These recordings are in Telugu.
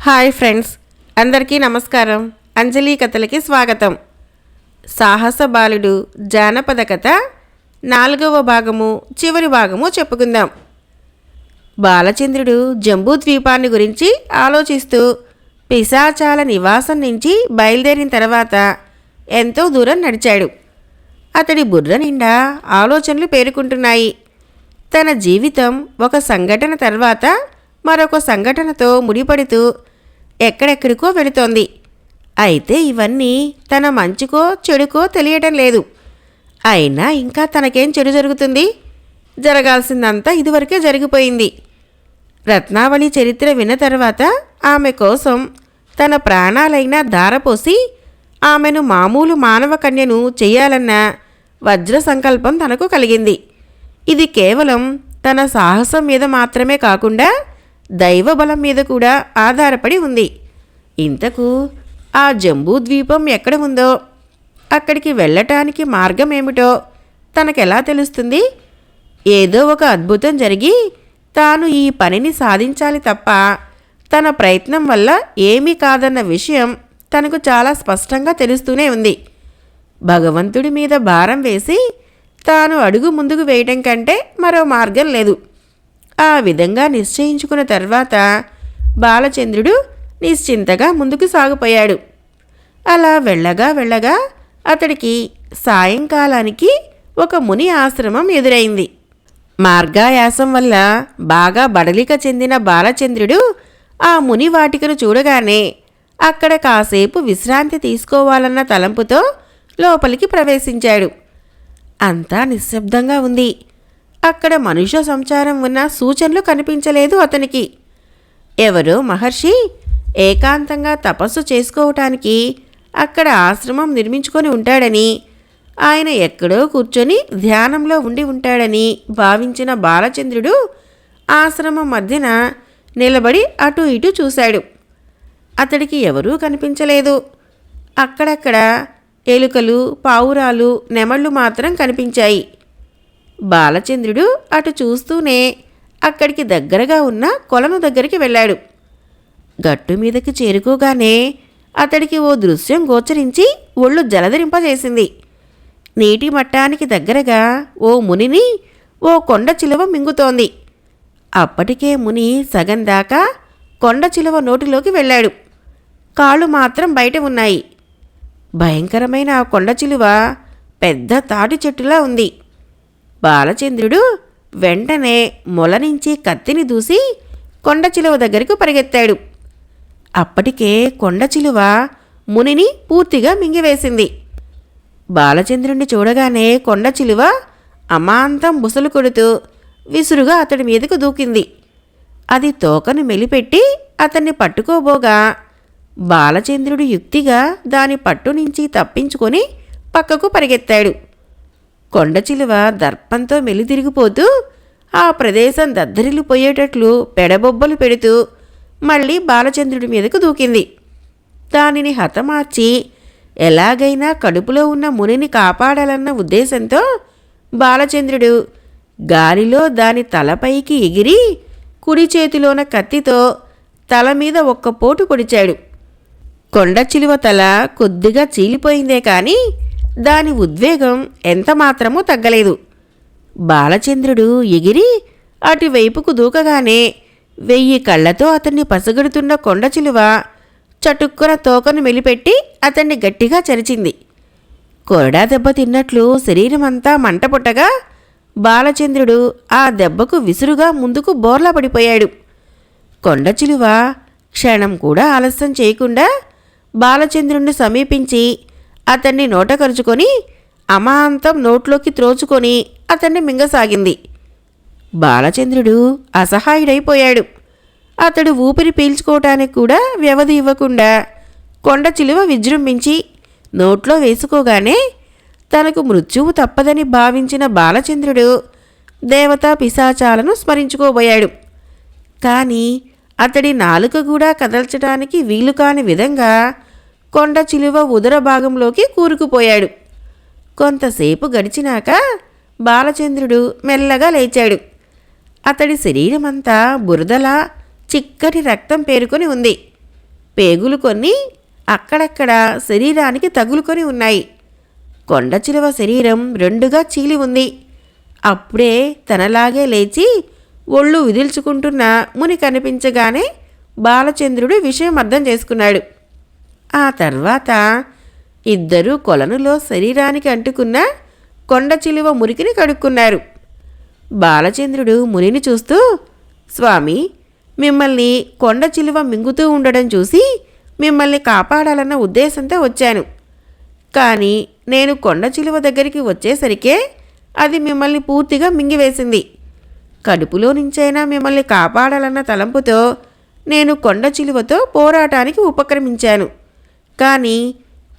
హాయ్ ఫ్రెండ్స్, అందరికీ నమస్కారం. అంజలి కథలకి స్వాగతం. సాహస బాలుడు జానపద కథ 4వ భాగము, చివరి భాగము చెప్పుకుందాం. బాలచంద్రుడు జంబూద్వీపాన్ని గురించి ఆలోచిస్తూ పిశాచాల నివాసం నుంచి బయలుదేరిన తర్వాత ఎంతో దూరం నడిచాడు. అతడి బుర్ర నిండా ఆలోచనలు పేరుకుంటున్నాయి. తన జీవితం ఒక సంఘటన తర్వాత మరొక సంఘటనతో ముడిపడుతూ ఎక్కడెక్కడికో వెళుతోంది. అయితే ఇవన్నీ తన మంచికో చెడుకో తెలియటం లేదు. అయినా ఇంకా తనకేం చెడు జరుగుతుంది? జరగాల్సిందంతా ఇదివరకే జరిగిపోయింది. రత్నావళి చరిత్ర విన్న తర్వాత ఆమె కోసం తన ప్రాణాలైనా ధారపోసి ఆమెను మామూలు మానవ కన్యను చెయ్యాలన్న వజ్ర సంకల్పం తనకు కలిగింది. ఇది కేవలం తన సాహసం మీద మాత్రమే కాకుండా దైవబలం మీద కూడా ఆధారపడి ఉంది. ఇంతకు ఆ జంబూద్వీపం ఎక్కడ ఉందో, అక్కడికి వెళ్ళటానికి మార్గం ఏమిటో తనకెలా తెలుస్తుంది? ఏదో ఒక అద్భుతం జరిగి తాను ఈ పనిని సాధించాలి తప్ప తన ప్రయత్నం వల్ల ఏమీ కాదన్న విషయం తనకు చాలా స్పష్టంగా తెలుస్తూనే ఉంది. భగవంతుడి మీద భారం వేసి తాను అడుగు ముందుకు వేయటం కంటే మరో మార్గం లేదు. ఆ విధంగా నిశ్చయించుకున్న తర్వాత బాలచంద్రుడు నిశ్చింతగా ముందుకు సాగిపోయాడు. అలా వెళ్ళగా అతడికి సాయంకాలానికి ఒక ముని ఆశ్రమం ఎదురైంది. మార్గాయాసం వల్ల బాగా బడలిక చెందిన బాలచంద్రుడు ఆ ముని వాటికను చూడగానే అక్కడ కాసేపు విశ్రాంతి తీసుకోవాలన్న తలంపుతో లోపలికి ప్రవేశించాడు. అంతా నిశ్శబ్దంగా ఉంది. అక్కడ మనుష్య సంచారం ఉన్న సూచనలు కనిపించలేదు అతనికి. ఎవరో మహర్షి ఏకాంతంగా తపస్సు చేసుకోవటానికి అక్కడ ఆశ్రమం నిర్మించుకొని ఉంటాడని, ఆయన ఎక్కడో కూర్చొని ధ్యానంలో ఉండి ఉంటాడని భావించిన బాలచంద్రుడు ఆశ్రమం మధ్యన నిలబడి అటు ఇటు చూశాడు. అతడికి ఎవరూ కనిపించలేదు. అక్కడక్కడ ఎలుకలు, పావురాలు, నెమళ్ళు మాత్రం కనిపించాయి. బాలచంద్రుడు అటు చూస్తూనే అక్కడికి దగ్గరగా ఉన్న కొలను దగ్గరికి వెళ్ళాడు. గట్టు మీదకి చేరుకోగానే అతడికి ఓ దృశ్యం గోచరించి ఒళ్ళు జలధరింపజేసింది. నీటి మట్టానికి దగ్గరగా ఓ మునిని ఓ కొండ చిలువ మింగుతోంది. అప్పటికే ముని సగం దాకా కొండ చిలువ నోటిలోకి వెళ్ళాడు. కాళ్ళు మాత్రం బయట ఉన్నాయి. భయంకరమైన ఆ కొండ చిలువ పెద్ద తాటి చెట్టులా ఉంది. బాలచంద్రుడు వెంటనే మొల నుంచి కత్తిని దూసి కొండ చిలువ దగ్గరకు పరిగెత్తాడు. అప్పటికే కొండ చిలువ మునిని పూర్తిగా మింగివేసింది. బాలచంద్రుణ్ణి చూడగానే కొండ చిలువ అమాంతం బుసలు కొడుతూ విసురుగా అతడి మీదకు దూకింది. అది తోకను మెలిపెట్టి అతన్ని పట్టుకోబోగా బాలచంద్రుడు యుక్తిగా దాని పట్టు నుంచి తప్పించుకొని పక్కకు పరిగెత్తాడు. కొండచిలువ దర్పంతో మెలితిరిగిపోతూ ఆ ప్రదేశం దద్దరిల్లిపోయేటట్లు పెడబొబ్బలు పెడుతూ మళ్ళీ బాలచంద్రుడి మీదకు దూకింది. దానిని హతమార్చి ఎలాగైనా కడుపులో ఉన్న మునిని కాపాడాలన్న ఉద్దేశంతో బాలచంద్రుడు గాలిలో దాని తలపైకి ఎగిరి కుడి చేతిలోన కత్తితో తల మీద ఒక్క పోటు పొడిచాడు. కొండచిలువ తల కొద్దిగా చీలిపోయిందే కానీ దాని ఉద్వేగం ఎంతమాత్రమూ తగ్గలేదు. బాలచంద్రుడు ఎగిరి అటువైపుకు దూకగానే 1000 కళ్లతో అతన్ని పసగడుతున్న కొండచిలువ చటుక్కున తోకను మెలిపెట్టి అతన్ని గట్టిగా చరిచింది. కొరడా దెబ్బ తిన్నట్లు శరీరమంతా మంటపుట్టగా బాలచంద్రుడు ఆ దెబ్బకు విసురుగా ముందుకు బోర్లా పడిపోయాడు. కొండచిలువ క్షణం కూడా ఆలస్యం చేయకుండా బాలచంద్రుణ్ణి సమీపించి అతన్ని నోట కరుచుకొని అమాంతం నోట్లోకి త్రోచుకొని అతన్ని మింగసాగింది. బాలచంద్రుడు అసహాయుడైపోయాడు. అతడు ఊపిరి పీల్చుకోవటానికి కూడా వ్యవధి ఇవ్వకుండా కొండ చిలువ విజృంభించి నోట్లో వేసుకోగానే తనకు మృత్యువు తప్పదని భావించిన బాలచంద్రుడు దేవతా పిశాచాలను స్మరించుకోబోయాడు. కానీ అతడి నాలుక కూడా కదల్చడానికి వీలు కాని విధంగా కొండ చిలువ ఉదర భాగంలోకి కూరుకుపోయాడు. కొంతసేపు గడిచినాక బాలచంద్రుడు మెల్లగా లేచాడు. అతడి శరీరమంతా బురదలా చిక్కటి రక్తం పేరుకొని ఉంది. పేగులు కొన్ని అక్కడక్కడ శరీరానికి తగులుకొని ఉన్నాయి. కొండచిలువ శరీరం రెండుగా చీలి ఉంది. అప్పుడే తనలాగే లేచి ఒళ్ళు విదిల్చుకుంటున్న ముని కనిపించగానే బాలచంద్రుడు విషయం అర్థం చేసుకున్నాడు. ఆ తర్వాత ఇద్దరూ కొలనులో శరీరానికి అంటుకున్న కొండచిలువ మురికిని కడుక్కున్నారు. బాలచంద్రుడు మునిని చూస్తూ, స్వామి, మిమ్మల్ని కొండచిలువ మింగుతూ ఉండడం చూసి మిమ్మల్ని కాపాడాలన్న ఉద్దేశంతో వచ్చాను. కానీ నేను కొండచిలువ దగ్గరికి వచ్చేసరికే అది మిమ్మల్ని పూర్తిగా మింగివేసింది. కడుపులో నుంచైనా మిమ్మల్ని కాపాడాలన్న తలంపుతో నేను కొండచిలువతో పోరాటానికి ఉపక్రమించాను. కానీ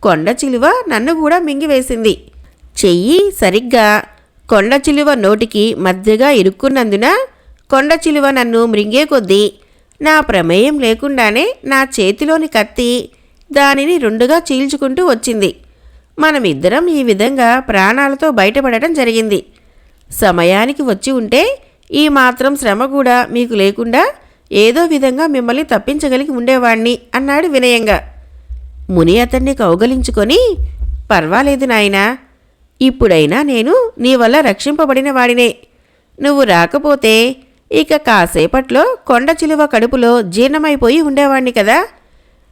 కొండచిలువ నన్ను కూడా మింగివేసింది. చెయ్యి సరిగ్గా కొండచిలువ నోటికి మధ్యగా ఇరుక్కున్నందున కొండచిలువ నన్ను మృంగే కొద్దీ నా ప్రమేయం లేకుండానే నా చేతిలోని కత్తి దానిని రెండుగా చీల్చుకుంటూ వచ్చింది. మనమిద్దరం ఈ విధంగా ప్రాణాలతో బయటపడటం జరిగింది. సమయానికి వచ్చి ఉంటే ఈ మాత్రం శ్రమ కూడా మీకు లేకుండా ఏదో విధంగా మిమ్మల్ని తప్పించగలిగి ఉండేవాణ్ణి అన్నాడు వినయంగా. ముని అతన్ని కౌగలించుకొని, పర్వాలేదు నాయనా, ఇప్పుడైనా నేను నీ వల్ల రక్షింపబడిన వాడినే. నువ్వు రాకపోతే ఇక కాసేపట్లో కొండచిలువ కడుపులో జీర్ణమైపోయి ఉండేవాణ్ణి కదా.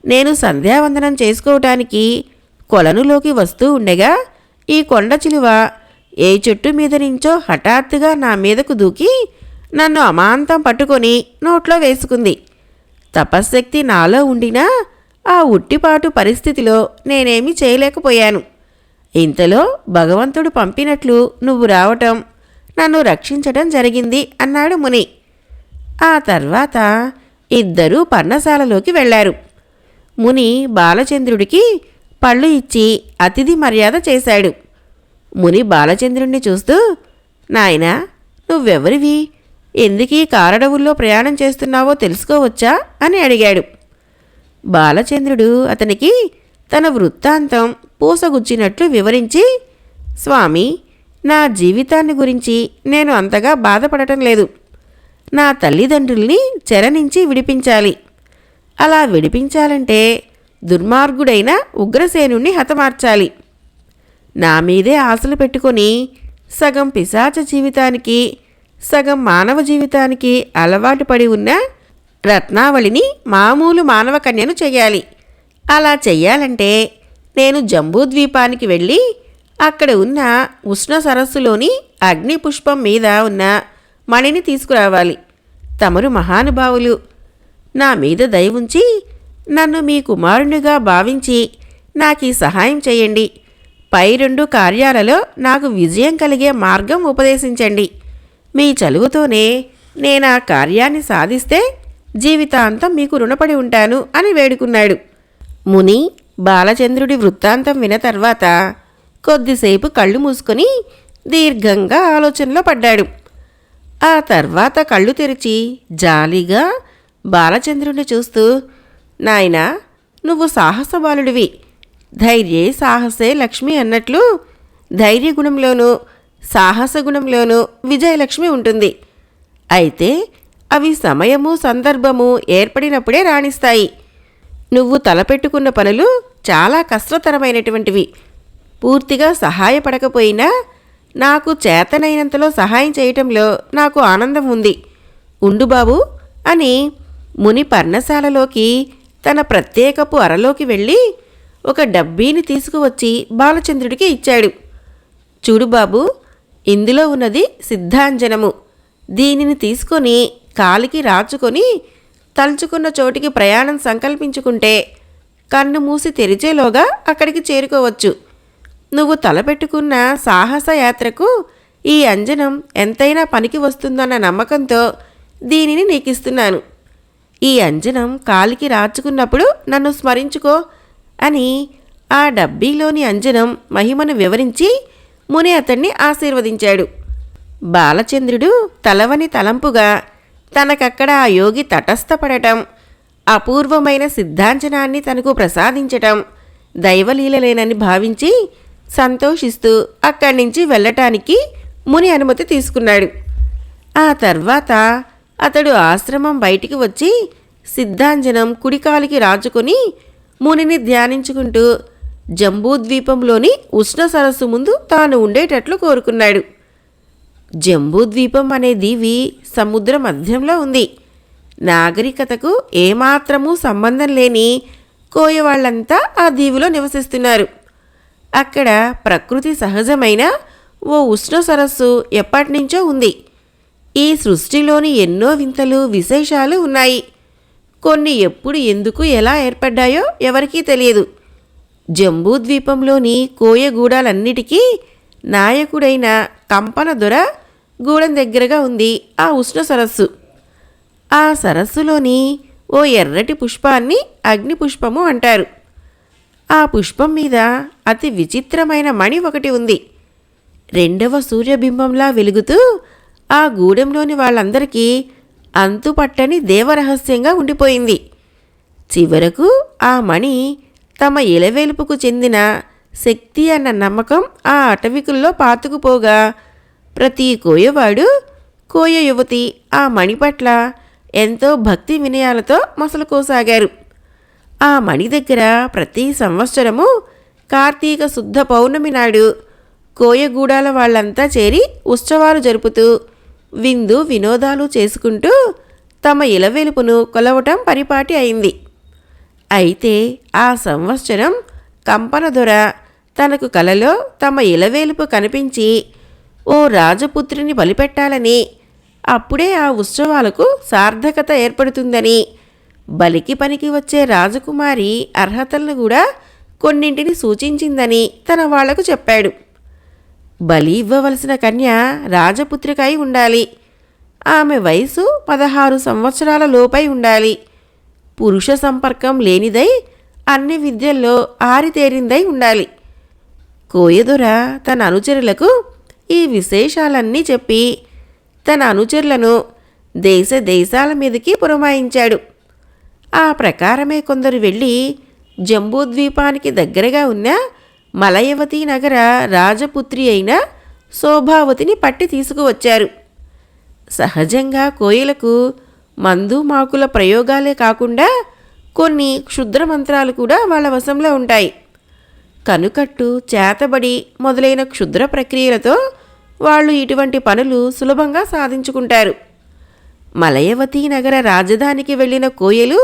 నేను సంధ్యావందనం చేసుకోవటానికి కొలనులోకి వస్తూ ఉండగా ఈ కొండచిలువ ఏ చెట్టు మీద నుంచో హఠాత్తుగా నా మీదకు దూకి నన్ను అమాంతం పట్టుకొని నోట్లో వేసుకుంది. తపశ్శక్తి నాలో ఉండినా ఆ ఉట్టిపాటు పరిస్థితిలో నేనేమీ చేయలేకపోయాను. ఇంతలో భగవంతుడు పంపినట్లు నువ్వు రావటం, నన్ను రక్షించటం జరిగింది అన్నాడు ముని. ఆ తర్వాత ఇద్దరూ పర్ణశాలలోకి వెళ్లారు. ముని బాలచంద్రుడికి పళ్ళు ఇచ్చి అతిథి మర్యాద చేశాడు. ముని బాలచంద్రుణ్ణి చూస్తూ, నాయనా, నువ్వెవరివి, ఎందుకీ కారడవుల్లో ప్రయాణం చేస్తున్నావో తెలుసుకోవచ్చా అని అడిగాడు. బాలచంద్రుడు అతనికి తన వృత్తాంతం పూసగుచ్చినట్లు వివరించి, స్వామి, నా జీవితాన్ని గురించి నేను అంతగా బాధపడటం లేదు. నా తల్లిదండ్రుల్ని చెర నుంచి విడిపించాలి. అలా విడిపించాలంటే దుర్మార్గుడైన ఉగ్రసేనుణ్ణి హతమార్చాలి. నా మీదే ఆశలు పెట్టుకొని సగం పిశాచ జీవితానికి సగం మానవ జీవితానికి అలవాటు పడి ఉన్న రత్నావళిని మామూలు మానవ కన్యను చెయ్యాలి. అలా చెయ్యాలంటే నేను జంబూద్వీపానికి వెళ్ళి అక్కడ ఉన్న ఉష్ణ సరస్సులోని అగ్ని పుష్పం మీద ఉన్న మణిని తీసుకురావాలి. తమరు మహానుభావులు, నా మీద దయ ఉంచి నన్ను మీ కుమారునిగా భావించి నాకీ సహాయం చేయండి. పై రెండు కార్యాలలో నాకు విజయం కలిగే మార్గం ఉపదేశించండి. మీ చలువతోనే నేనా కార్యాన్ని సాధిస్తే జీవితాంతం మీకు రుణపడి ఉంటాను అని వేడుకున్నాడు. ముని బాలచంద్రుడి వృత్తాంతం విన తర్వాత కొద్దిసేపు కళ్ళు మూసుకొని దీర్ఘంగా ఆలోచనలో పడ్డాడు. ఆ తర్వాత కళ్ళు తెరిచి జాలిగా బాలచంద్రుడిని చూస్తూ, నాయనా, నువ్వు సాహసబాలుడివి. ధైర్యే సాహసే లక్ష్మి అన్నట్లు ధైర్యగుణంలోనూ సాహసగుణంలోనూ విజయలక్ష్మి ఉంటుంది. అయితే అవి సమయము సందర్భము ఏర్పడినప్పుడే రాణిస్తాయి. నువ్వు తలపెట్టుకున్న పనులు చాలా కష్టతరమైనటువంటివి. పూర్తిగా సహాయపడకపోయినా నాకు చేతనైనంతలో సహాయం చేయటంలో నాకు ఆనందం ఉంది. ఉండు బాబు అని ముని పర్ణశాలలోకి తన ప్రత్యేకపు అరలోకి వెళ్ళి ఒక డబ్బీని తీసుకువచ్చి బాలచంద్రుడికి ఇచ్చాడు. చూడు బాబు, ఇందులో ఉన్నది సిద్ధాంజనము. దీనిని తీసుకొని కాలికి రాచుకొని తలుచుకున్న చోటికి ప్రయాణం సంకల్పించుకుంటే కన్ను మూసి తెరిచేలోగా అక్కడికి చేరుకోవచ్చు. నువ్వు తలపెట్టుకున్న సాహస యాత్రకు ఈ అంజనం ఎంతైనా పనికి వస్తుందన్న నమ్మకంతో దీనిని నీకిస్తున్నాను. ఈ అంజనం కాలికి రాచుకున్నప్పుడు నన్ను స్మరించుకో అని ఆ డబ్బీలోని అంజనం మహిమను వివరించి ముని అతన్ని ఆశీర్వదించాడు. బాలచంద్రుడు తలవని తలంపుగా తనకక్కడ ఆ యోగి తటస్థపడటం, అపూర్వమైన సిద్ధాంజనాన్ని తనకు ప్రసాదించటం దైవలీలలేనని భావించి సంతోషిస్తూ అక్కడి నుంచి వెళ్ళటానికి ముని అనుమతి తీసుకున్నాడు. ఆ తర్వాత అతడు ఆశ్రమం బయటికి వచ్చి సిద్ధాంజనం కుడికాలికి రాజుకొని మునిని ధ్యానించుకుంటూ జంబూద్వీపంలోని ఉష్ణ సరస్సు ముందు తాను ఉండేటట్లు కోరుకున్నాడు. జంబూద్వీపం అనే దీవి సముద్ర మధ్యంలో ఉంది. నాగరికతకు ఏమాత్రమూ సంబంధం లేని కోయవాళ్లంతా ఆ దీవిలో నివసిస్తున్నారు. అక్కడ ప్రకృతి సహజమైన ఓ ఉష్ణ సరస్సు ఎప్పటినుంచో ఉంది. ఈ సృష్టిలోని ఎన్నో వింతలు విశేషాలు ఉన్నాయి. కొన్ని ఎప్పుడు ఎందుకు ఎలా ఏర్పడ్డాయో ఎవరికీ తెలియదు. జంబూద్వీపంలోని కోయగూడాలన్నిటికీ నాయకుడైన కంపన దొర గూడెం దగ్గరగా ఉంది ఆ ఉష్ణ సరస్సు. ఆ సరస్సులోని ఓ ఎర్రటి పుష్పాన్ని అగ్నిపుష్పము అంటారు. ఆ పుష్పం మీద అతి విచిత్రమైన మణి ఒకటి ఉంది. రెండవ సూర్యబింబంలా వెలుగుతూ ఆ గూడెంలోని వాళ్ళందరికీ అంతుపట్టని దేవరహస్యంగా ఉండిపోయింది. చివరకు ఆ మణి తమ ఇలవేలుపుకు చెందిన శక్తి అన్న నమ్మకం ఆ అటవికుల్లో పాతుకుపోగా ప్రతి కోయవాడు కోయ యువతి ఆ మణి పట్ల ఎంతో భక్తి వినయాలతో మసలుకోసాగారు. ఆ మణి దగ్గర ప్రతి సంవత్సరము కార్తీక శుద్ధ పౌర్ణమి నాడు కోయగూడాల వాళ్ళంతా చేరి ఉత్సవాలు జరుపుతూ విందు వినోదాలు చేసుకుంటూ తమ ఇలవెలుపును కొలవటం పరిపాటి అయింది. అయితే ఆ సంవత్సరం కంపన దొర తనకు కలలో తమ ఇలవేలుపు కనిపించి ఓ రాజపుత్రిని బలిపెట్టాలని, అప్పుడే ఆ ఉత్సవాలకు సార్థకత ఏర్పడుతుందని, బలికి పనికి వచ్చే రాజకుమారి అర్హతలను కూడా కొన్నింటిని సూచించిందని తన వాళ్లకు చెప్పాడు. బలి ఇవ్వవలసిన కన్య రాజపుత్రిక అయి ఉండాలి. ఆమె వయసు 16 సంవత్సరాల లోపై ఉండాలి. పురుష సంపర్కం లేనిదై అన్ని విద్యల్లో ఆరితేరిందై ఉండాలి. కోయదొర తన అనుచరులకు ఈ విశేషాలన్నీ చెప్పి తన అనుచరులను దేశ దేశాల మీదకి పురమాయించాడు. ఆ ప్రకారమే కొందరు వెళ్ళి జంబూద్వీపానికి దగ్గరగా ఉన్న మలయవతి నగర రాజపుత్రి అయిన శోభావతిని పట్టి తీసుకువచ్చారు. సహజంగా కోయిలకు మందు మాకుల ప్రయోగాలే కాకుండా కొన్ని క్షుద్ర మంత్రాలు కూడా వాళ్ళ వశంలో ఉంటాయి. కనుకట్టు, చేతబడి మొదలైన క్షుద్ర ప్రక్రియలతో వాళ్ళు ఇటువంటి పనులు సులభంగా సాధించుకుంటారు. మలయవతి నగర రాజధానికి వెళ్ళిన కోయలు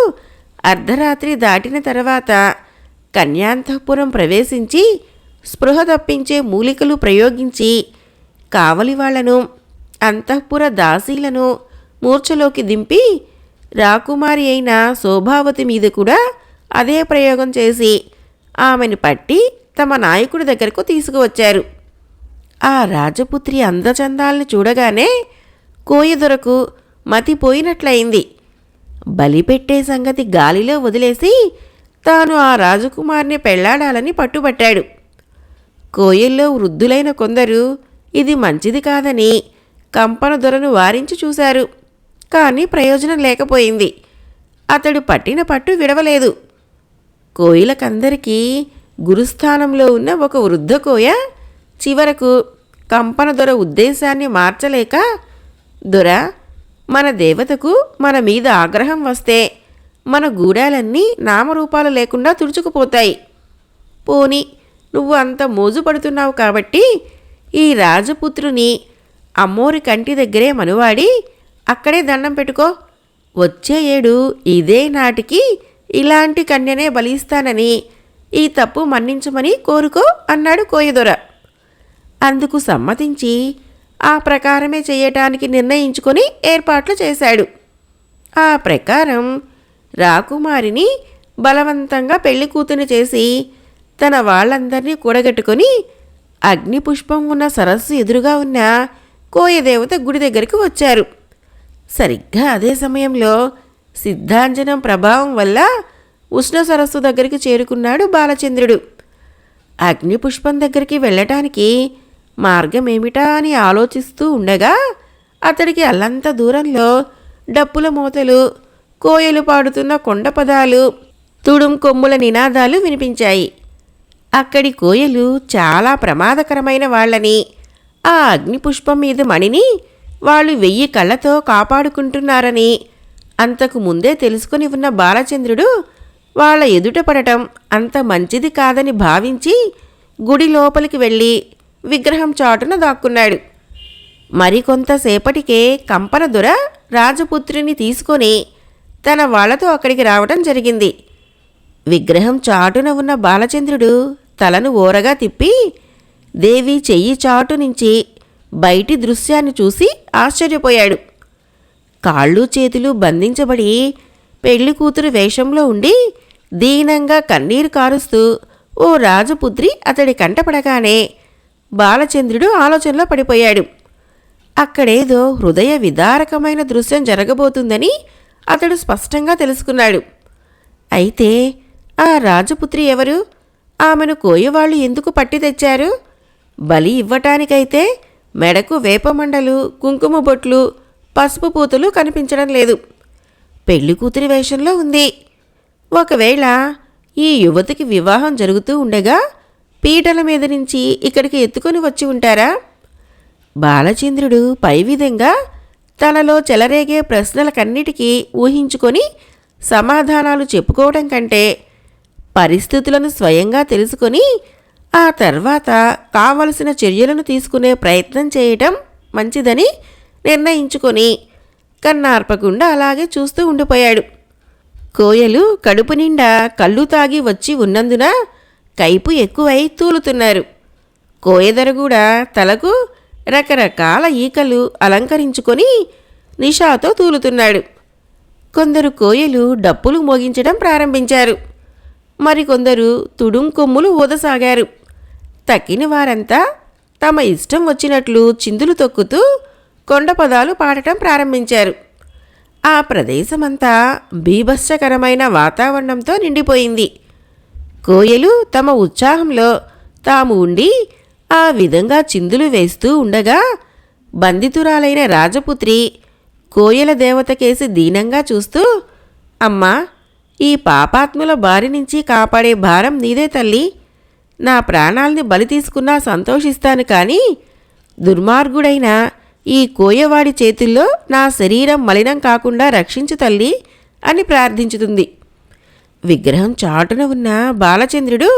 అర్ధరాత్రి దాటిన తర్వాత కన్యాంతఃపురం ప్రవేశించి స్పృహ తప్పించే మూలికలు ప్రయోగించి కావలి వాళ్లను, అంతఃపుర దాసీలను మూర్ఛలోకి దింపి రాకుమారి అయిన శోభావతి మీద కూడా అదే ప్రయోగం చేసి ఆమెను పట్టి తమ నాయకుడి దగ్గరకు తీసుకువచ్చారు. ఆ రాజపుత్రి అందచందాల్ని చూడగానే కోయదొరకు మతిపోయినట్లయింది. బలిపెట్టే సంగతి గాలిలో వదిలేసి తాను ఆ రాజకుమార్ని పెళ్లాడాలని పట్టుబట్టాడు. కోయల్లో వృద్ధులైన కొందరు ఇది మంచిది కాదని కంపన దొరను వారించి చూశారు. కానీ ప్రయోజనం లేకపోయింది. అతడు పట్టిన పట్టు విడవలేదు. కోయిలకందరికీ గురుస్థానంలో ఉన్న ఒక వృద్ధ కోయ చివరకు కంపన దొర ఉద్దేశాన్ని మార్చలేక, దొర, మన దేవతకు మన మీద ఆగ్రహం వస్తే మన గూడాలన్నీ నామరూపాలు లేకుండా తుడుచుకుపోతాయి. పోని నువ్వు అంత మోజు పడుతున్నావు కాబట్టి ఈ రాజపుత్రుని అమ్మోరి కంటి దగ్గరే మనువాడి అక్కడే దండం పెట్టుకో. వచ్చే ఏడు ఇదే నాటికి ఇలాంటి కన్యనే బలిస్తానని ఈ తప్పు మన్నించమని కోరుకో అన్నాడు కోయదొర. అందుకు సమ్మతించి ఆ ప్రకారమే చేయటానికి నిర్ణయించుకొని ఏర్పాట్లు చేశాడు. ఆ ప్రకారం రాకుమారిని బలవంతంగా పెళ్లి కూతుని చేసి తన వాళ్ళందరినీ కూడగట్టుకొని అగ్నిపుష్పం ఉన్న సరస్సు ఎదురుగా ఉన్న కోయదేవత గుడి దగ్గరికి వచ్చారు. సరిగ్గా అదే సమయంలో సిద్ధాంజనం ప్రభావం వల్ల ఉష్ణ సరస్సు దగ్గరికి చేరుకున్నాడు బాలచంద్రుడు. అగ్నిపుష్పం దగ్గరికి వెళ్ళటానికి మార్గమేమిటా అని ఆలోచిస్తూ ఉండగా అతడికి అల్లంత దూరంలో డప్పుల మోతలు, కోయలు పాడుతున్న కొండ పదాలు, తుడుం కొమ్ముల నినాదాలు వినిపించాయి. అక్కడి కోయలు చాలా ప్రమాదకరమైన వాళ్ళని, ఆ అగ్నిపుష్పం మీద మణిని వాళ్ళు 1000 కళ్ళతో కాపాడుకుంటున్నారని అంతకు ముందే తెలుసుకుని ఉన్న బాలచంద్రుడు వాళ్ళ ఎదుట పడటం అంత మంచిది కాదని భావించి గుడి లోపలికి వెళ్ళి విగ్రహం చాటున దాక్కున్నాడు. మరికొంతసేపటికే కంపన దొర రాజపుత్రిని తీసుకొని తన వాళ్లతో అక్కడికి రావటం జరిగింది. విగ్రహం చాటున ఉన్న బాలచంద్రుడు తలను ఓరగా తిప్పి దేవి చెయ్యి చాటు నుంచి బయటి దృశ్యాన్ని చూసి ఆశ్చర్యపోయాడు. కాళ్ళు చేతులు బంధించబడి పెళ్లి కూతురు వేషంలో ఉండి దీనంగా కన్నీరు కారుస్తూ ఓ రాజపుత్రి అతడి కంటపడగానే బాలచంద్రుడు ఆలోచనలో పడిపోయాడు. అక్కడేదో హృదయ విదారకమైన దృశ్యం జరగబోతుందని అతడు స్పష్టంగా తెలుసుకున్నాడు. అయితే ఆ రాజపుత్రి ఎవరు? ఆమెను కోయవాళ్లు ఎందుకు పట్టి తెచ్చారు? బలి ఇవ్వటానికైతే మెడకు వేపమండలు, కుంకుమ బొట్లు, పసుపు పూతలు కనిపించడం లేదు. పెళ్లి కూతురి వేషంలో ఉంది. ఒకవేళ ఈ యువతికి వివాహం జరుగుతూ ఉండగా పీటల మీద నుంచి ఇక్కడికి ఎత్తుకొని వచ్చి ఉంటారా? బాలచంద్రుడు పై విధంగా తనలో చెలరేగే ప్రశ్నలకన్నిటికీ ఊహించుకొని సమాధానాలు చెప్పుకోవడం కంటే పరిస్థితులను స్వయంగా తెలుసుకొని ఆ తర్వాత కావలసిన చర్యలను తీసుకునే ప్రయత్నం చేయటం మంచిదని నిర్ణయించుకొని కన్నార్పకుండా అలాగే చూస్తూ ఉండిపోయాడు. కోయలు కడుపు నిండా కళ్ళు తాగి వచ్చి ఉన్నందున కైపు ఎక్కువై తూలుతున్నారు. కోయదర కూడా తలకు రకరకాల ఈకలు అలంకరించుకొని నిషాతో తూలుతున్నాడు. కొందరు కోయలు డప్పులు మోగించడం ప్రారంభించారు. మరికొందరు తుడుం కొమ్ములు ఊదసాగారు. తక్కిన వారంతా తమ ఇష్టం వచ్చినట్లు చిందులు తొక్కుతూ కొండ పదాలు పాడటం ప్రారంభించారు. ఆ ప్రదేశమంతా బీభత్సకరమైన వాతావరణంతో నిండిపోయింది. కోయలు తమ ఉత్సాహంలో తాము ఉండి ఆ విధంగా చిందులు వేస్తూ ఉండగా బంధితురాలైన రాజపుత్రి కోయల దేవతకేసి దీనంగా చూస్తూ, అమ్మా, ఈ పాపాత్ముల బారి నుంచి కాపాడే భారం నీదే తల్లి. నా ప్రాణాల్ని బలి తీసుకున్నా సంతోషిస్తాను, కానీ దుర్మార్గుడైన ఈ కోయవాడి చేతుల్లో నా శరీరం మలినం కాకుండా రక్షించు తల్లి అని ప్రార్థించుతుంది. విగ్రహం చాటున ఉన్న బాలచంద్రుడు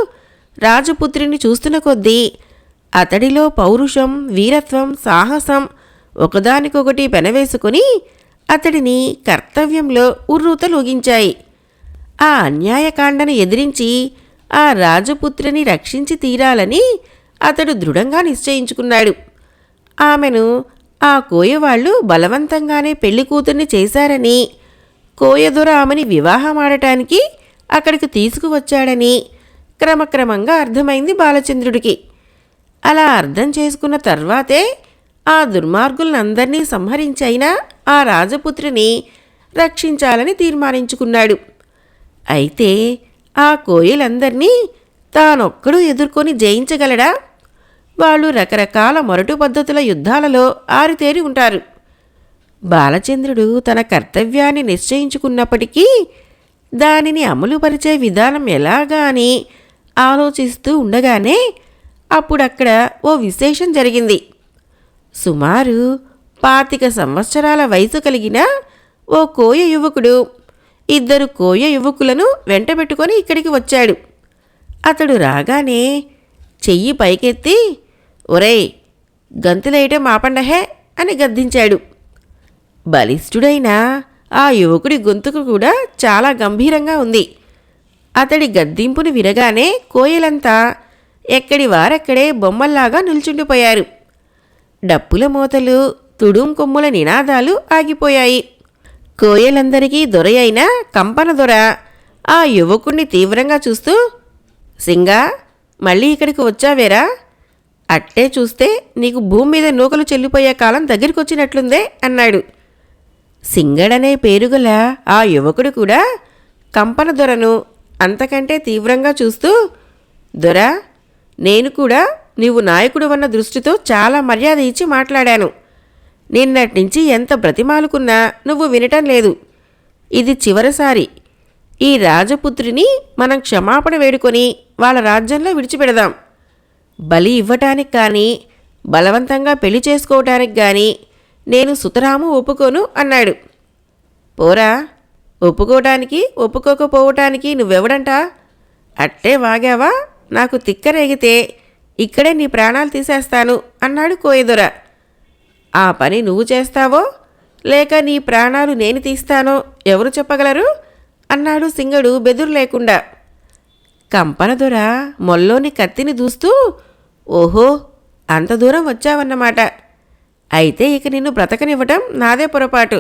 రాజపుత్రిని చూస్తున్న కొద్దీ అతడిలో పౌరుషం, వీరత్వం, సాహసం ఒకదానికొకటి పెనవేసుకుని అతడిని కర్తవ్యంలో ఉర్రూతలూగించాయి. ఆ అన్యాయకాండను ఎదిరించి ఆ రాజపుత్రిని రక్షించి తీరాలని అతడు దృఢంగా నిశ్చయించుకున్నాడు. ఆమెను ఆ కోయవాళ్లు బలవంతంగానే పెళ్లి కూతుర్ని చేశారని, కోయదొర ఆమెని వివాహమాడటానికి అక్కడికి తీసుకువచ్చాడని క్రమక్రమంగా అర్థమైంది బాలచంద్రుడికి. అలా అర్థం చేసుకున్న తర్వాతే ఆ దుర్మార్గులందరినీ సంహరించైనా ఆ రాజపుత్రిని రక్షించాలని తీర్మానించుకున్నాడు. అయితే ఆ కోయలందర్నీ తానొక్కడు ఎదుర్కొని జయించగలడా? వాళ్ళు రకరకాల మొరటు పద్ధతుల యుద్ధాలలో ఆరితేరి ఉంటారు. బాలచంద్రుడు తన కర్తవ్యాన్ని నిశ్చయించుకున్నప్పటికీ దానిని అమలుపరిచే విధానం ఎలాగా అని ఆలోచిస్తూ ఉండగానే అప్పుడక్కడ ఓ విశేషం జరిగింది. సుమారు 25 సంవత్సరాల వయసు కలిగిన ఓ కోయ యువకుడు 2 కోయ యువకులను వెంటబెట్టుకొని ఇక్కడికి వచ్చాడు. అతడు రాగానే చెయ్యి పైకెత్తి, ఒరేయ్, గంతులేయటం ఆపండహే అని గద్దించాడు. బలిష్ఠుడైన ఆ యువకుడి గొంతుకు కూడా చాలా గంభీరంగా ఉంది. అతడి గద్దింపును వినగానే కోయలంతా ఎక్కడి వారెక్కడే బొమ్మల్లాగా నిల్చుండిపోయారు. డప్పుల మోతలు, తుడుం కొమ్ముల నినాదాలు ఆగిపోయాయి. కోయలందరికీ దొరయైన కంపన దొర ఆ యువకుణ్ణి తీవ్రంగా చూస్తూ, సింగా, మళ్ళీ ఇక్కడికి వచ్చావేరా? అట్టే చూస్తే నీకు భూమి మీద నూకలు చెల్లిపోయే కాలం దగ్గరికొచ్చినట్లుందే అన్నాడు. సింగడనే పేరుగల ఆ యువకుడు కూడా కంపన దొరను అంతకంటే తీవ్రంగా చూస్తూ, దొరా, నేను కూడా నీవు నాయకుడు అన్న దృష్టితో చాలా మర్యాద ఇచ్చి మాట్లాడాను. నిన్నటినుంచి ఎంత బ్రతిమాలుకున్నా నువ్వు వినటం లేదు. ఇది చివరిసారి. ఈ రాజపుత్రిని మనం క్షమాపణ వేడుకొని వాళ్ళ రాజ్యంలో విడిచిపెడదాం. బలి ఇవ్వటానికి కానీ బలవంతంగా పెళ్లి చేసుకోవటానికి కానీ నేను సుతరాము ఒప్పుకోను అన్నాడు. పోరా, ఒప్పుకోవటానికి ఒప్పుకోకపోవటానికి నువ్వెవడంట? అట్టే వాగావా నాకు తిక్కరేగితే ఇక్కడే నీ ప్రాణాలు తీసేస్తాను అన్నాడు కోయదొర. ఆ పని నువ్వు చేస్తావో లేక నీ ప్రాణాలు నేను తీస్తానో ఎవరు చెప్పగలరు అన్నాడు సింగడు బెదురు లేకుండా. కంపనదొర మొల్లోని కత్తిని దూస్తూ, ఓహో, అంత దూరం వచ్చావన్నమాట. అయితే ఇక నిన్ను బ్రతకనివ్వటం నాదే పొరపాటు.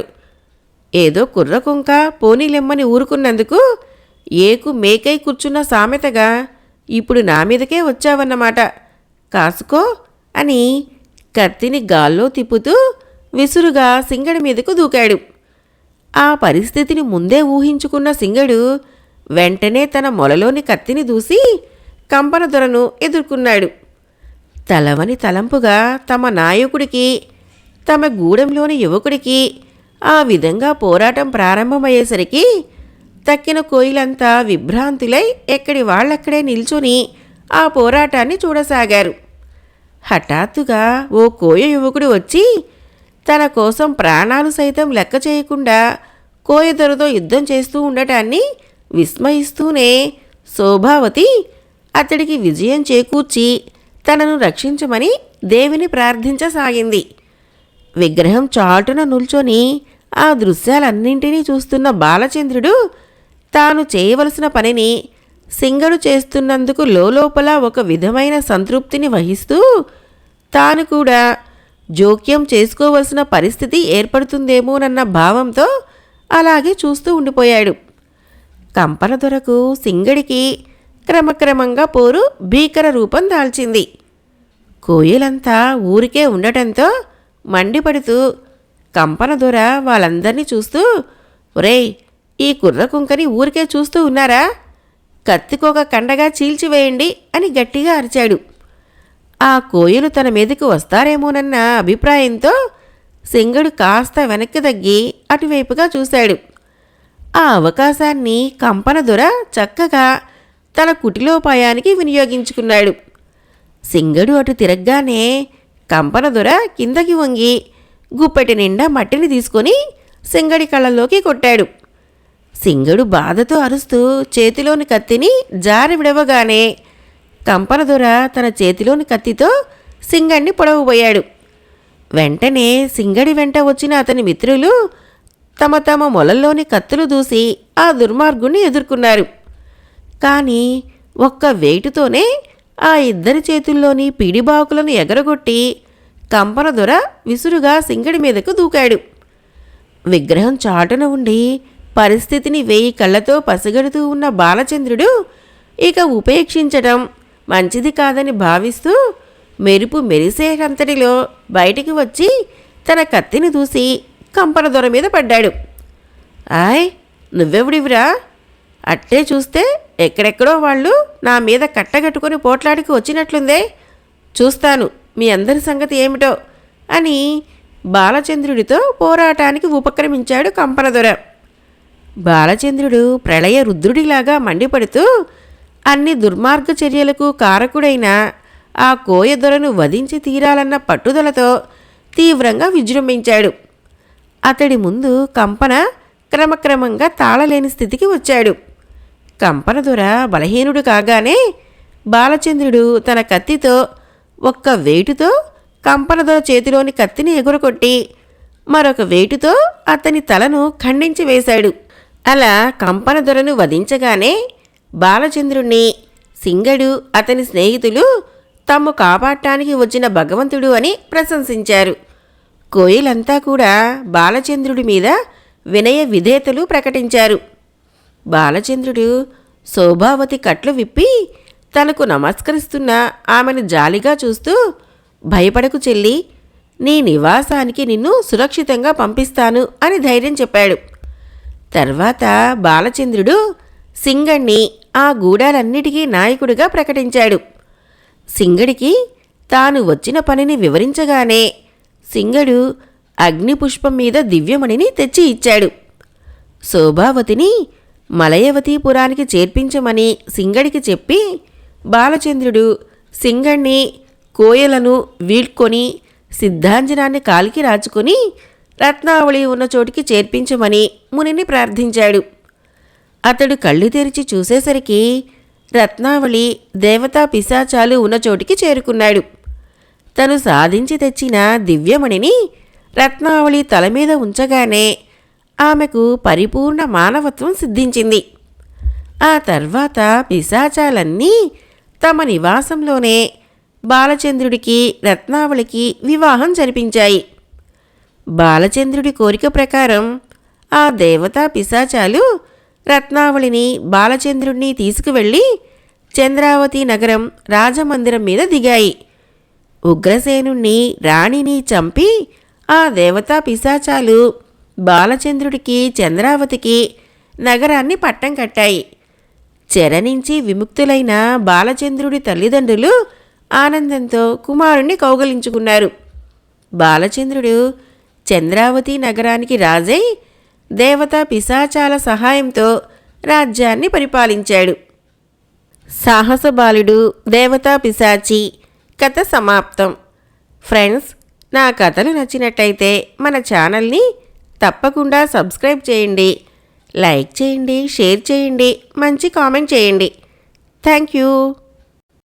ఏదో కుర్రకుంక పోనీలెమ్మని ఊరుకున్నందుకు ఏకు మేకై కూర్చున్న సామెతగా ఇప్పుడు నా మీదకే వచ్చావన్నమాట. కాసుకో అని కత్తిని గాల్లో తిప్పుతూ విసురుగా సింగడి మీదకు దూకాడు. ఆ పరిస్థితిని ముందే ఊహించుకున్న సింగడు వెంటనే తన మొలలోని కత్తిని దూసి కంపనదొరను ఎదుర్కొన్నాడు. తలవని తలంపుగా తమ నాయకుడికి, తమ గూడెంలోని యువకుడికి ఆ విధంగా పోరాటం ప్రారంభమయ్యేసరికి తక్కిన కోయిలంతా విభ్రాంతులై ఎక్కడి వాళ్ళక్కడే నిల్చుని ఆ పోరాటాన్ని చూడసాగారు. హఠాత్తుగా ఓ కోయ యువకుడు వచ్చి తన కోసం ప్రాణాలు సైతం లెక్క చేయకుండా కోయదొరతో యుద్ధం చేస్తూ ఉండటాన్ని విస్మయిస్తూనే శోభావతి అతడికి విజయం చేకూర్చి తనను రక్షించమని దేవిని ప్రార్థించసాగింది. విగ్రహం చాటున నిల్చొని ఆ దృశ్యాలన్నింటినీ చూస్తున్న బాలచంద్రుడు తాను చేయవలసిన పనిని సింగడు చేస్తున్నందుకు లోపల ఒక విధమైన సంతృప్తిని వహిస్తూ తాను కూడా జోక్యం చేసుకోవలసిన పరిస్థితి ఏర్పడుతుందేమోనన్న భావంతో అలాగే చూస్తూ ఉండిపోయాడు. కంపనదొరకు సింగడికి క్రమక్రమంగా పోరు భీకర రూపం దాల్చింది. కోయిలంతా ఊరికే ఉండటంతో మండిపడుతూ కంపనదొర వాళ్ళందర్నీ చూస్తూ, ఒరేయ్, ఈ కుర్రకుంకని ఊరికే చూస్తూ ఉన్నారా? కత్తికొక కండగా చీల్చివేయండి అని గట్టిగా అరిచాడు. ఆ కోయలు తన మీదకు వస్తారేమోనన్న అభిప్రాయంతో సింగడు కాస్త వెనక్కి తగ్గి అటువైపుగా చూశాడు. ఆ అవకాశాన్ని కంపనదొర చక్కగా తన కుటిలోపాయానికి వినియోగించుకున్నాడు. సింగడు అటు తిరగ్గానే కంపనదొర కిందకి వంగి గుప్పెటి నిండా మట్టిని తీసుకొని సింగడి కళ్ళల్లోకి కొట్టాడు. సింగడు బాధతో అరుస్తూ చేతిలోని కత్తిని జారి విడవగానే కంపనదొర తన చేతిలోని కత్తితో సింగడిని పొడవబోయాడు. వెంటనే సింగడి వెంట వచ్చిన అతని మిత్రులు తమ తమ మొలల్లోని కత్తులు దూసి ఆ దుర్మార్గుణ్ణి ఎదుర్కొన్నారు. కానీ ఒక్క వేటుతోనే ఆ ఇద్దరి చేతుల్లోని పిడిబాకులను ఎగరగొట్టి కంపనదొర విసురుగా సింగడి మీదకు దూకాడు. విగ్రహం చాటున ఉండి పరిస్థితిని 1000 కళ్ళతో పసిగడుతూ ఉన్న బాలచంద్రుడు ఇక ఉపేక్షించటం మంచిది కాదని భావిస్తూ మెరుపు మెరిసేటంతటిలో బయటికి వచ్చి తన కత్తిని దూసి కంపనదొర మీద పడ్డాడు. ఆయ్, నువ్వెవడివిరా? అట్టే చూస్తే ఎక్కడెక్కడో వాళ్ళు నా మీద కట్టగట్టుకుని పోట్లాడికి వచ్చినట్లుందే. చూస్తాను మీ అందరి సంగతి ఏమిటో అని బాలచంద్రుడితో పోరాటానికి ఉపక్రమించాడు కంపనదొర. బాలచంద్రుడు ప్రళయ రుద్రుడిలాగా మండిపడుతూ అన్ని దుర్మార్గ చర్యలకు కారకుడైన ఆ కోయదొరను వధించి తీరాలన్న పట్టుదలతో తీవ్రంగా విజృంభించాడు. అతడి ముందు కంపన క్రమక్రమంగా తాళలేని స్థితికి వచ్చాడు. కంపనదొర బలహీనుడు కాగానే బాలచంద్రుడు తన కత్తితో ఒక్క వేటుతో కంపనదొర చేతిలోని కత్తిని ఎగురకొట్టి మరొక వేటుతో అతని తలను ఖండించి వేశాడు. అలా కంపనదొరను వధించగానే బాలచంద్రుణ్ణి సింగడు అతని స్నేహితులు తమ్ము కాపాడటానికి వచ్చిన భగవంతుడు అని ప్రశంసించారు. కోయిలంతా కూడా బాలచంద్రుడి మీద వినయ విధేతలు ప్రకటించారు. బాలచంద్రుడు శోభావతి కట్లు విప్పి తనకు నమస్కరిస్తున్న ఆమెను జాలిగా చూస్తూ, భయపడకు చెల్లి, నీ నివాసానికి నిన్ను సురక్షితంగా పంపిస్తాను అని ధైర్యం చెప్పాడు. తర్వాత బాలచంద్రుడు సింగణ్ణి ఆ గూడాలన్నిటికీ నాయకుడిగా ప్రకటించాడు. సింగడికి తాను వచ్చిన పనిని వివరించగానే సింగడు అగ్నిపుష్పం మీద దివ్యమణిని తెచ్చి ఇచ్చాడు. శోభావతిని మలయవతీపురానికి చేర్పించమని సింగడికి చెప్పి బాలచంద్రుడు సింగణ్ణి కోయలను వీడ్కొని సిద్ధాంజనాన్ని కాలికి రాచుకొని రత్నావళి ఉన్న చోటికి చేర్పించమని మునిని ప్రార్థించాడు. అతడు కళ్ళు తెరిచి చూసేసరికి రత్నావళి దేవతా పిశాచాలు ఉన్న చోటికి చేరుకున్నాడు. తను సాధించి తెచ్చిన దివ్యమణిని రత్నావళి తల మీద ఉంచగానే ఆమెకు పరిపూర్ణ మానవత్వం సిద్ధించింది. ఆ తర్వాత పిశాచాలన్నీ తమ నివాసంలోనే బాలచంద్రుడికి రత్నావళికి వివాహం జరిపించాయి. బాలచంద్రుడి కోరిక ప్రకారం ఆ దేవతా పిశాచాలు రత్నావళిని బాలచంద్రుడిని తీసుకువెళ్ళి చంద్రావతి నగరం రాజమందిరం మీద దిగాయి. ఉగ్రసేనుణ్ణి రాణిని చంపి ఆ దేవతా పిశాచాలు బాలచంద్రుడికి చంద్రావతికి నగరాన్ని పట్టం కట్టాయి. చెర నుంచి విముక్తులైన బాలచంద్రుడి తల్లిదండ్రులు ఆనందంతో కుమారుణ్ణి కౌగలించుకున్నారు. బాలచంద్రుడు చంద్రావతి నగరానికి రాజై దేవతా పిశాచాల సహాయంతో రాజ్యాన్ని పరిపాలించాడు. సాహస బాలుడు దేవతా పిశాచి కథ సమాప్తం. ఫ్రెండ్స్, నా కథలు నచ్చినట్టయితే మన ఛానల్ని తప్పకుండా సబ్స్క్రైబ్ చేయండి, లైక్ చేయండి, షేర్ చేయండి, మంచి కామెంట్ చేయండి. Thank you.